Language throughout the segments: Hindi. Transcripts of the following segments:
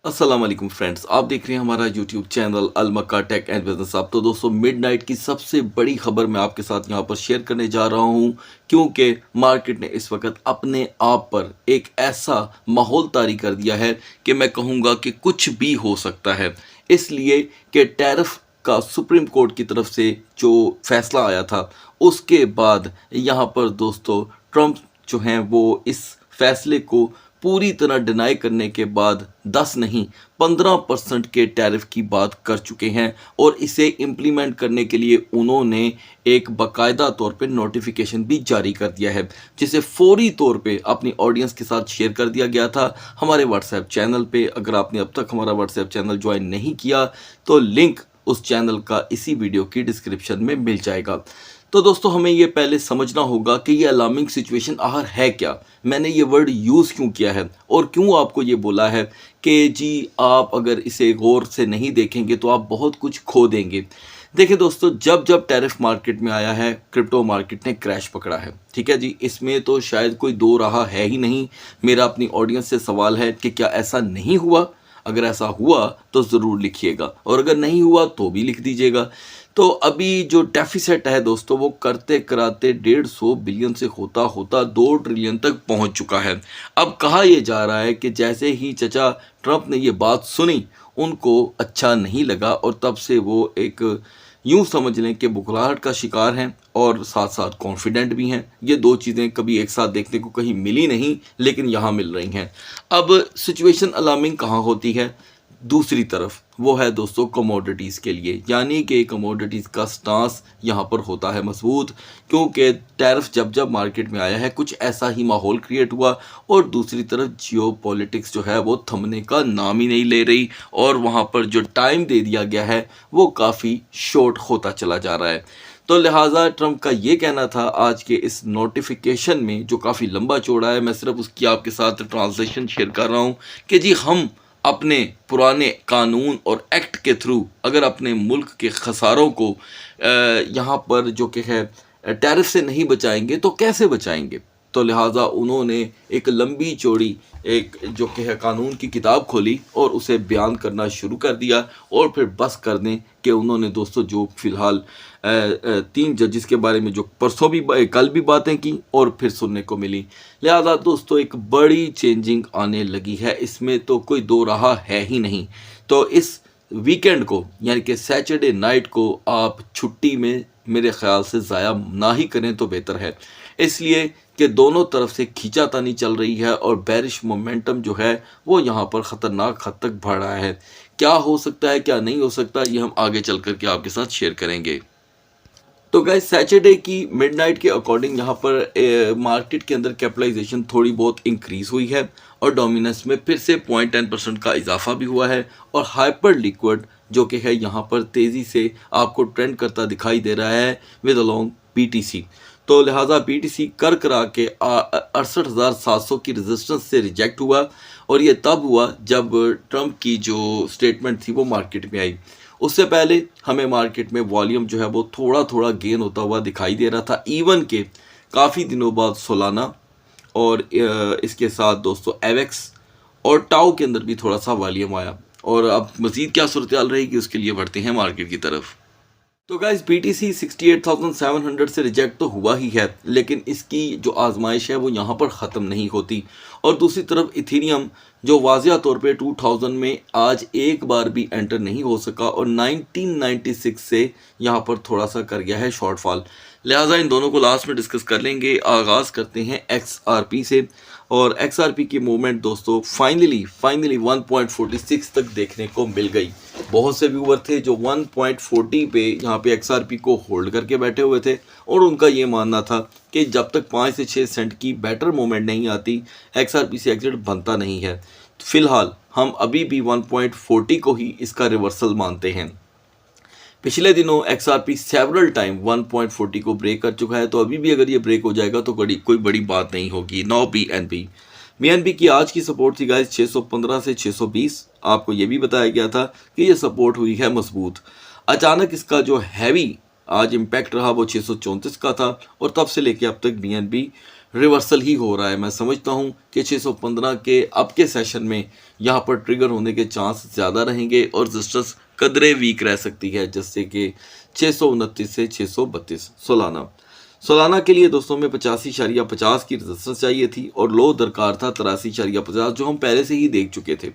अस्सलाम वालेकुम फ्रेंड्स, आप देख रहे हैं हमारा YouTube channel Al Makka tech and business. आप तो दोस्तों मिडनाइट की सबसे बड़ी खबर मैं आपके साथ यहाँ पर शेयर करने जा रहा हूँ, क्योंकि मार्केट ने इस वक्त अपने आप पर एक ऐसा माहौल तारी कर दिया है कि मैं कहूँगा कि कुछ भी हो सकता है। इसलिए कि टैरिफ का सुप्रीम कोर्ट की तरफ से जो फैसला आया था, उसके बाद यहाँ पर दोस्तों ट्रंप जो हैं वो इस फैसले को पूरी तरह डिनाई करने के बाद 10 नहीं 15% के टैरिफ की बात कर चुके हैं और इसे इम्प्लीमेंट करने के लिए उन्होंने एक बाकायदा तौर पे नोटिफिकेशन भी जारी कर दिया है, जिसे फौरी तौर पे अपनी ऑडियंस के साथ शेयर कर दिया गया था हमारे व्हाट्सएप चैनल पे। अगर आपने अब तक हमारा व्हाट्सएप चैनल ज्वाइन नहीं किया तो लिंक उस चैनल का इसी वीडियो की डिस्क्रिप्शन में मिल जाएगा। तो दोस्तों हमें ये पहले समझना होगा कि ये अलार्मिंग सिचुएशन आखिर है क्या, मैंने ये वर्ड यूज़ क्यों किया है और क्यों आपको ये बोला है कि जी आप अगर इसे गौर से नहीं देखेंगे तो आप बहुत कुछ खो देंगे। देखिए दोस्तों, जब जब टैरिफ मार्केट में आया है क्रिप्टो मार्केट ने क्रैश पकड़ा है, ठीक है जी, इसमें तो शायद कोई दो राह है ही नहीं। मेरा अपनी ऑडियंस से सवाल है कि क्या ऐसा नहीं हुआ? अगर ऐसा हुआ तो ज़रूर लिखिएगा और अगर नहीं हुआ तो भी लिख दीजिएगा। तो अभी जो डेफिसिट है दोस्तों वो करते कराते 150 बिलियन से होता होता 2 ट्रिलियन तक पहुंच चुका है। अब कहा यह जा रहा है कि जैसे ही चचा ट्रंप ने ये बात सुनी उनको अच्छा नहीं लगा और तब से वो एक यूं समझ लें कि बुखलाहट का शिकार हैं और साथ साथ कॉन्फिडेंट भी हैं। ये दो चीज़ें कभी एक साथ देखने को कहीं मिली नहीं, लेकिन यहाँ मिल रही हैं। अब सिचुएशन अलार्मिंग कहाँ होती है? दूसरी तरफ वो है दोस्तों कमोडिटीज़ के लिए, यानी कि कमोडिटीज़ का स्टांस यहाँ पर होता है मजबूत, क्योंकि टैरिफ जब जब मार्केट में आया है कुछ ऐसा ही माहौल क्रिएट हुआ और दूसरी तरफ जियो पॉलिटिक्स जो है वो थमने का नाम ही नहीं ले रही और वहाँ पर जो टाइम दे दिया गया है वो काफ़ी शॉर्ट होता चला जा रहा है। तो लिहाजा ट्रंप का ये कहना था आज के इस नोटिफिकेशन में, जो काफ़ी लंबा चौड़ा है, मैं सिर्फ उसकी आपके साथ ट्रांसलेशन शेयर कर रहा हूँ कि जी हम अपने पुराने कानून और एक्ट के थ्रू अगर अपने मुल्क के खसारों को यहाँ पर जो कि है टैरिफ से नहीं बचाएंगे तो कैसे बचाएंगे। तो लिहाजा उन्होंने एक लंबी चौड़ी एक जो कि है कानून की किताब खोली और उसे बयान करना शुरू कर दिया और फिर बस कर दें कि उन्होंने दोस्तों जो फ़िलहाल 3 जजेस के बारे में जो परसों भी कल भी बातें की और फिर सुनने को मिली। लिहाजा दोस्तों एक बड़ी चेंजिंग आने लगी है, इसमें तो कोई दो राह है ही नहीं। तो इस वीकेंड को यानी कि सैटरडे नाइट को आप छुट्टी में मेरे ख्याल से ज़ाया ना ही करें तो बेहतर है, इसलिए कि दोनों तरफ से खींचातानी चल रही है और बेरिश मोमेंटम जो है वो यहाँ पर ख़तरनाक हद तक बढ़ रहा है। क्या हो सकता है क्या नहीं हो सकता ये हम आगे चल कर के आपके साथ शेयर करेंगे। तो गाइस सैटरडे की मिडनाइट के अकॉर्डिंग यहाँ पर मार्केट के अंदर कैपिटलाइजेशन थोड़ी बहुत इंक्रीज़ हुई है और डोमिनेंस में फिर से 0.10% का इजाफा भी हुआ है और हाइपर लिक्विड जो कि है यहाँ पर तेज़ी से आपको ट्रेंड करता दिखाई दे रहा है विद अलोंग BTC। तो लिहाजा BTC कर करा के 68,700 की रेजिस्टेंस से रिजेक्ट हुआ और ये तब हुआ जब ट्रंप की जो स्टेटमेंट थी वो मार्केट में आई। उससे पहले हमें मार्केट में वॉल्यूम जो है वो थोड़ा थोड़ा गेन होता हुआ दिखाई दे रहा था, इवन के काफ़ी दिनों बाद सोलाना और इसके साथ दोस्तों एवेक्स और टाउ के अंदर भी थोड़ा सा वॉल्यूम आया। और अब मज़ीद क्या सूरत हाल रहेगी उसके लिए बढ़ते हैं मार्केट की तरफ। तो गाइस BTC 68,700 से रिजेक्ट तो हुआ ही है, लेकिन इसकी जो आजमाइश है वो यहाँ पर ख़त्म नहीं होती। और दूसरी तरफ इथेरियम जो वाज़िया तौर पे 2000 में आज एक बार भी एंटर नहीं हो सका और 1996 से यहाँ पर थोड़ा सा कर गया है शॉर्टफॉल। लिहाजा इन दोनों को लास्ट में डिस्कस कर लेंगे। आगाज़ करते हैं XRP से और XRP की मूवमेंट दोस्तों फाइनली 1.46 तक देखने को मिल गई। बहुत से व्यूवर थे जो 1.40 पे यहाँ पे XRP को होल्ड करके बैठे हुए थे और उनका ये मानना था कि जब तक 5 से 6 सेंट की बेटर मूवमेंट नहीं आती XRP से एग्जिट बनता नहीं है। फ़िलहाल हम अभी भी 1.40 को ही इसका रिवर्सल मानते हैं। पिछले दिनों XRP सेवरल टाइम 1.40 को ब्रेक कर चुका है, तो अभी भी अगर ये ब्रेक हो जाएगा तो कोई बड़ी बात नहीं होगी। नो BNB की आज की सपोर्ट थी गाइस 615 से 620। आपको ये भी बताया गया था कि ये सपोर्ट हुई है मजबूत। अचानक इसका जो हैवी आज इम्पैक्ट रहा वो 634 का था और तब से लेके अब तक BNB रिवर्सल ही हो रहा है। मैं समझता हूं कि 615 के अब के सेशन में यहां पर ट्रिगर होने के चांस ज़्यादा रहेंगे और रेजिस्टेंस कदरे वीक रह सकती है, जैसे कि 629 से 632 सोलाना के लिए दोस्तों में 85.50 की रेजिस्टेंस चाहिए थी और लो दरकार था 83.50, जो हम पहले से ही देख चुके थे।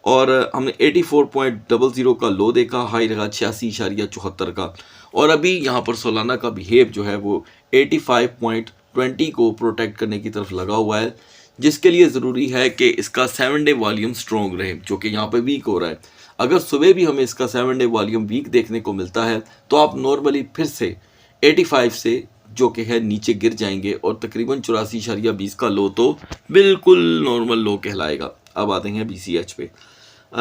और हमने 84.00 का लो देखा, हाई रहा 86.74 का। और अभी यहाँ पर सोलाना का बिहेव जो है वो 85.20 को प्रोटेक्ट करने की तरफ लगा हुआ है, जिसके लिए ज़रूरी है कि इसका 7 डे वॉल्यूम स्ट्रॉन्ग रहे, जो कि यहाँ पे वीक हो रहा है। अगर सुबह भी हमें इसका 7 डे वॉल्यूम वीक देखने को मिलता है तो आप नॉर्मली फिर से 85 से जो कि है नीचे गिर जाएंगे और तकरीबन 84.20 का लो तो बिल्कुल नॉर्मल लो कहलाएगा। अब आते हैं BCH पे।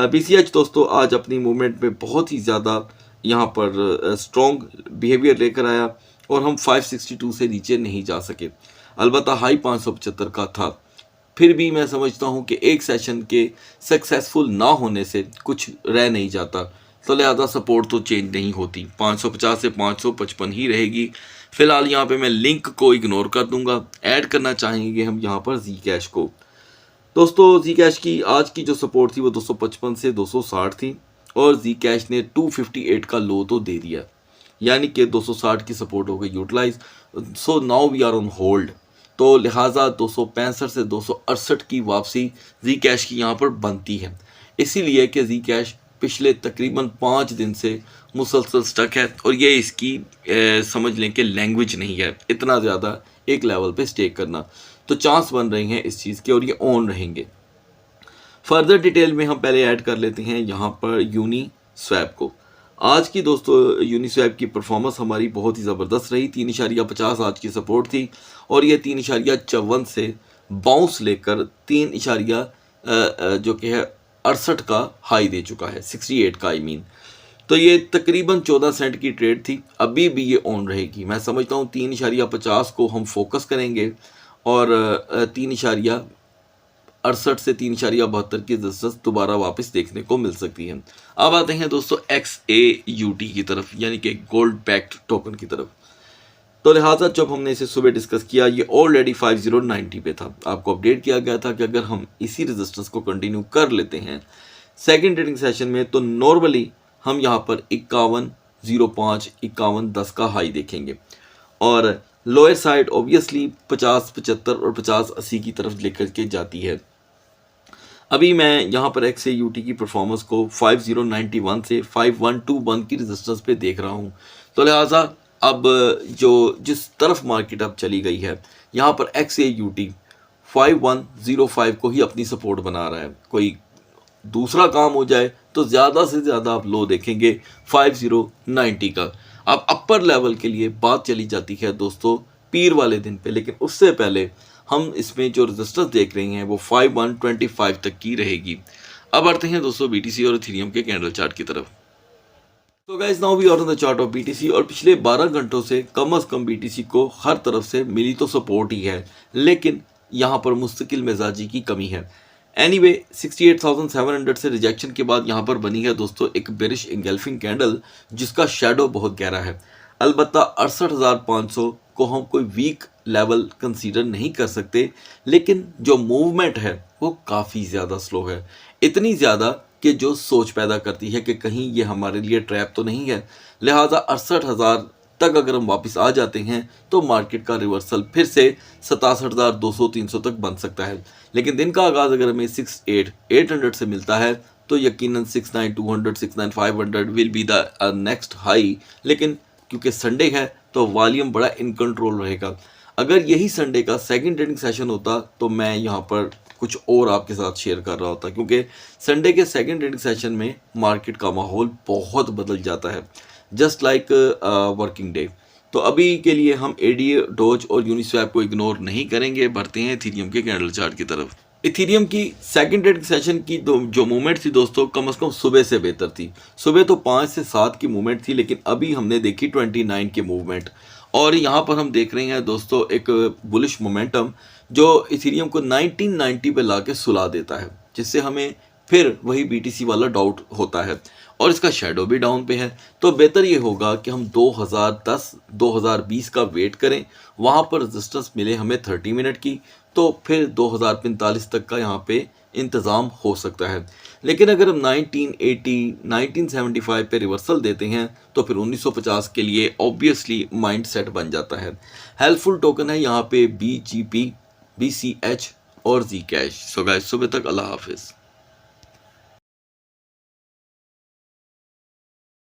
BCH दोस्तों आज अपनी मूवमेंट में बहुत ही ज़्यादा यहाँ पर स्ट्रॉन्ग बिहेवियर लेकर आया और हम 562 से नीचे नहीं जा सके। अलबत्ता हाई 575 का था, फिर भी मैं समझता हूँ कि एक सेशन के सक्सेसफुल ना होने से कुछ रह नहीं जाता, तो लिहाजा सपोर्ट तो चेंज नहीं होती, 550 से 555 ही रहेगी। फिलहाल यहाँ पे मैं लिंक को इग्नोर कर दूंगा। ऐड करना चाहेंगे हम यहाँ पर जी कैश को। दोस्तों जी कैश की आज की जो सपोर्ट थी वो 255 से 260 थी और जी कैश ने 258 का लो तो दे दिया, यानी कि 260 की सपोर्ट हो गई utilize. So now we are on hold, तो लिहाजा 265 से 268 की वापसी जी कैश की यहाँ पर बनती है, इसीलिए कि जी कैश पिछले तकरीबन 5 दिन से मुसलसल स्टक है और ये इसकी समझ लें कि लैंग्वेज नहीं है इतना ज़्यादा एक लेवल पे स्टे करना, तो चांस बन रहे हैं इस चीज़ के और ये ऑन रहेंगे। फर्दर डिटेल में हम पहले ऐड कर लेते हैं यहाँ पर यूनी स्वैप को। आज की दोस्तों यूनी स्वैप की परफॉर्मेंस हमारी बहुत ही ज़बरदस्त रही। 3.50 आज की सपोर्ट थी और ये 3.54 से बाउंस लेकर 3 जो कि है 68 का हाई दे चुका है, 68 का आई मीन। तो ये तकरीबन 14 सेंट की ट्रेड थी, अभी भी ये ऑन रहेगी। मैं समझता हूँ 3.50 को हम फोकस करेंगे और 3.68 से 3.72 की रेजिस्टेंस दोबारा वापस देखने को मिल सकती है। अब आते हैं दोस्तों XAUT की तरफ, यानी कि गोल्ड बैक्ड टोकन की तरफ। तो लिहाजा जब हमने इसे सुबह डिस्कस किया ये ऑलरेडी 5090 पे था, आपको अपडेट किया गया था कि अगर हम इसी रेजिस्टेंस को कंटिन्यू कर लेते हैं सेकंड ट्रेडिंग सेशन में तो नॉर्मली हम यहाँ पर 51.05 51.10 का हाई देखेंगे और लोअर साइड ऑब्वियसली 50.75 और 50.80 की तरफ लेकर के जाती है। अभी मैं यहाँ पर XAUT की परफॉर्मेंस को 5091 से 5121 की रेजिस्टेंस पे देख रहा हूँ, तो लिहाजा अब जो जिस तरफ मार्केट अब चली गई है यहाँ पर XAUT 5105 को ही अपनी सपोर्ट बना रहा है। कोई दूसरा काम हो जाए तो ज़्यादा से ज़्यादा आप लो देखेंगे 5090 का। अब अपर लेवल के लिए बात चली जाती है दोस्तों पीर वाले दिन पे, लेकिन उससे पहले हम इसमें जो रेजिस्टेंस देख रहे हैं वो 5125 तक की रहेगी। अब आते हैं दोस्तों BTC और इथेरियम के कैंडल चार्ट की तरफ। तो guys now we are on the chart of BTC और पिछले 12 घंटों से कम BTC को हर तरफ से मिली तो सपोर्ट ही है, लेकिन यहाँ पर मुस्तकिल मिजाजी की कमी है। एनीवे 68,700 से रिजेक्शन के बाद यहाँ पर बनी है दोस्तों एक बेरिश इंगल्फिंग कैंडल जिसका शेडो बहुत गहरा है। अलबत्ता 68,500 को हम कोई वीक लेवल कंसीडर नहीं कर सकते, लेकिन जो मूवमेंट है वो काफ़ी ज़्यादा स्लो है, इतनी ज़्यादा कि जो सोच पैदा करती है कि कहीं ये हमारे लिए ट्रैप तो नहीं है। लिहाजा 68,000 तक अगर हम वापस आ जाते हैं तो मार्केट का रिवर्सल फिर से 67,200-300 तक बन सकता है, लेकिन दिन का आगाज़ अगर हमें 68,800 से मिलता है तो यकीनन 69,200 69,500 will be the next high. लेकिन क्योंकि संडे है तो वॉल्यूम बड़ा इन कंट्रोल रहेगा। अगर यही संडे का सेकंड ट्रेडिंग सेशन होता तो मैं यहाँ पर कुछ और आपके साथ शेयर कर रहा होता, क्योंकि संडे के सेकंड ट्रेडिंग सेशन में मार्केट का माहौल बहुत बदल जाता है, जस्ट लाइक वर्किंग डे। तो अभी के लिए हम ADA, डोज और यूनिस्वैप को इग्नोर नहीं करेंगे, बढ़ते हैं इथेरियम के कैंडल चार्ट की तरफ। इथेरियम की सेकंड ट्रेडिंग सेशन की जो मूवमेंट थी दोस्तों कम से कम सुबह से बेहतर थी। सुबह तो 5 से 7 की मूवमेंट थी, लेकिन अभी हमने देखी 29 की मूवमेंट और यहाँ पर हम देख रहे हैं दोस्तों एक बुलिश मोमेंटम जो इथेरियम को 1990 पे ला के सुला देता है, जिससे हमें फिर वही BTC वाला डाउट होता है और इसका शेडो भी डाउन पे है। तो बेहतर ये होगा कि हम 2010-2020 का वेट करें, वहाँ पर रेजिस्टेंस मिले हमें 30 मिनट की, तो फिर 2045 तक का यहाँ पे इंतज़ाम हो सकता है। लेकिन अगर हम 1980 1975 पे रिवर्सल देते हैं तो फिर 1950 के लिए ऑब्वियसली माइंड सेट बन जाता है। हेल्पफुल टोकन है यहाँ पे BGP, BCH और Zcash। सो गाइस, सुबह तक अल्लाह हाफिज़।